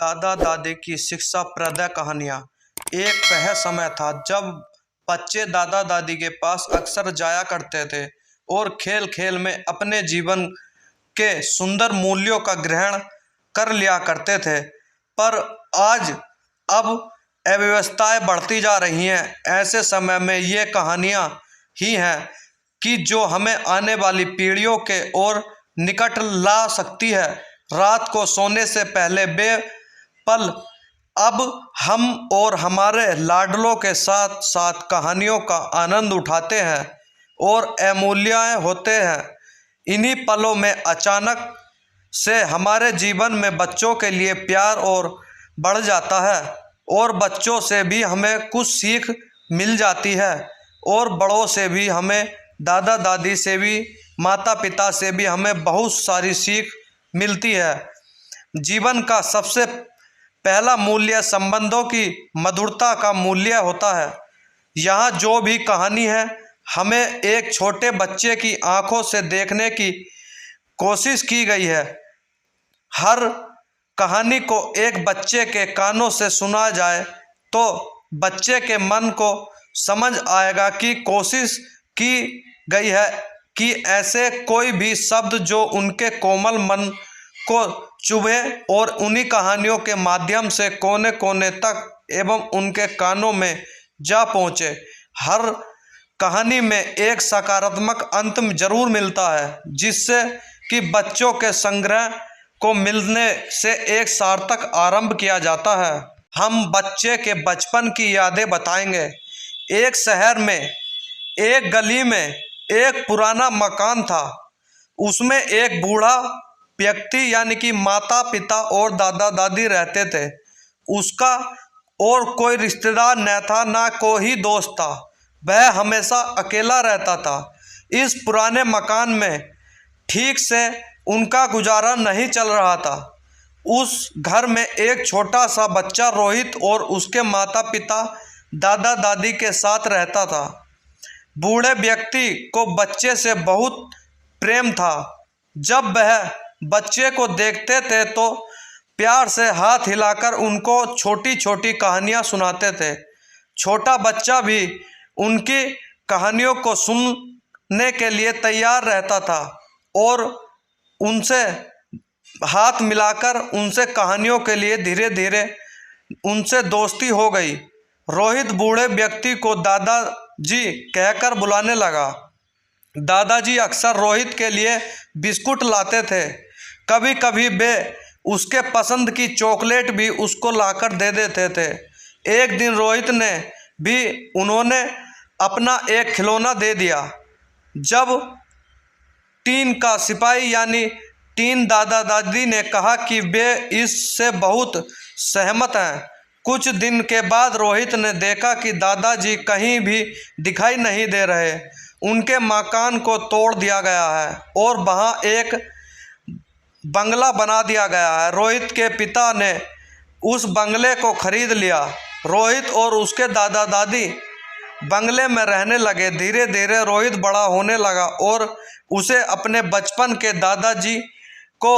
दादा दादी की शिक्षाप्रद कहानियाँ। एक वह समय था जब बच्चे दादा दादी के पास अक्सर जाया करते थे और खेल खेल में अपने जीवन के सुंदर मूल्यों का ग्रहण कर लिया करते थे। पर आज अब अव्यवस्थाएं बढ़ती जा रही हैं। ऐसे समय में ये कहानियाँ ही हैं कि जो हमें आने वाली पीढ़ियों के और निकट ला सकती है। रात को सोने से पहले बेपल अब हम और हमारे लाडलों के साथ साथ कहानियों का आनंद उठाते हैं और अमूल्य होते हैं। इन्हीं पलों में अचानक से हमारे जीवन में बच्चों के लिए प्यार और बढ़ जाता है और बच्चों से भी हमें कुछ सीख मिल जाती है और बड़ों से भी हमें, दादा दादी से भी, माता पिता से भी हमें बहुत सारी सीख मिलती है। जीवन का सबसे पहला मूल्य संबंधों की मधुरता का मूल्य होता है। यहाँ जो भी कहानी है हमें एक छोटे बच्चे की आंखों से देखने की कोशिश की गई है। हर कहानी को एक बच्चे के कानों से सुना जाए तो बच्चे के मन को समझ आएगा कि कोशिश की गई है कि ऐसे कोई भी शब्द जो उनके कोमल मन को चुभे और उन्हीं कहानियों के माध्यम से कोने कोने तक एवं उनके कानों में जा पहुँचे। हर कहानी में एक सकारात्मक अंत जरूर मिलता है जिससे कि बच्चों के संग्रह को मिलने से एक सार्थक आरंभ किया जाता है। हम बच्चे के बचपन की यादें बताएंगे। एक शहर में एक गली में एक पुराना मकान था। उसमें एक बूढ़ा व्यक्ति यानी कि माता पिता और दादा दादी रहते थे। उसका और कोई रिश्तेदार न था, ना कोई दोस्त था। वह हमेशा अकेला रहता था। इस पुराने मकान में ठीक से उनका गुजारा नहीं चल रहा था। उस घर में एक छोटा सा बच्चा रोहित और उसके माता पिता दादा दादी के साथ रहता था। बूढ़े व्यक्ति को बच्चे से बहुत प्रेम था। जब वह बच्चे को देखते थे तो प्यार से हाथ हिलाकर उनको छोटी छोटी कहानियां सुनाते थे। छोटा बच्चा भी उनकी कहानियों को सुनने के लिए तैयार रहता था और उनसे हाथ मिलाकर उनसे कहानियों के लिए धीरे धीरे उनसे दोस्ती हो गई। रोहित बूढ़े व्यक्ति को दादाजी कहकर बुलाने लगा। दादाजी अक्सर रोहित के लिए बिस्कुट लाते थे। कभी कभी वे उसके पसंद की चॉकलेट भी उसको लाकर दे देते थे। एक दिन रोहित ने भी उन्होंने अपना एक खिलौना दे दिया। जब टीन का सिपाही यानी टीन दादा दादी ने कहा कि वे इससे बहुत सहमत हैं। कुछ दिन के बाद रोहित ने देखा कि दादाजी कहीं भी दिखाई नहीं दे रहे। उनके मकान को तोड़ दिया गया है और वहाँ एक बंगला बना दिया गया है। रोहित के पिता ने उस बंगले को खरीद लिया। रोहित और उसके दादा दादी बंगले में रहने लगे। धीरे धीरे रोहित बड़ा होने लगा और उसे अपने बचपन के दादाजी को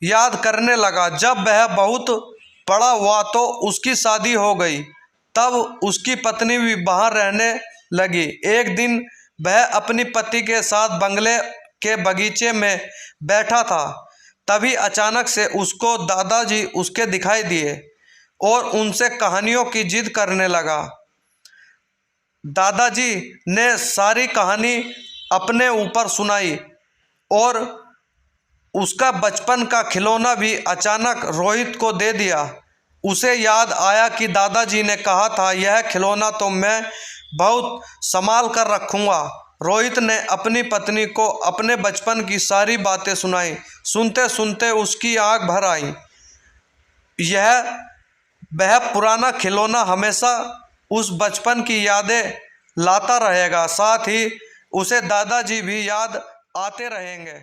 याद करने लगा। जब वह बहुत बड़ा हुआ तो उसकी शादी हो गई। तब उसकी पत्नी भी बाहर रहने लगी। एक दिन वह अपनी पति के साथ बंगले के बगीचे में बैठा था। तभी अचानक से उसको दादाजी उसके दिखाई दिए और उनसे कहानियों की जिद करने लगा। दादाजी ने सारी कहानी अपने ऊपर सुनाई और उसका बचपन का खिलौना भी अचानक रोहित को दे दिया। उसे याद आया कि दादाजी ने कहा था यह खिलौना तो मैं बहुत संभाल कर रखूँगा। रोहित ने अपनी पत्नी को अपने बचपन की सारी बातें सुनाई। सुनते सुनते उसकी आंख भर आई। वह पुराना खिलौना हमेशा उस बचपन की यादें लाता रहेगा। साथ ही उसे दादाजी भी याद आते रहेंगे।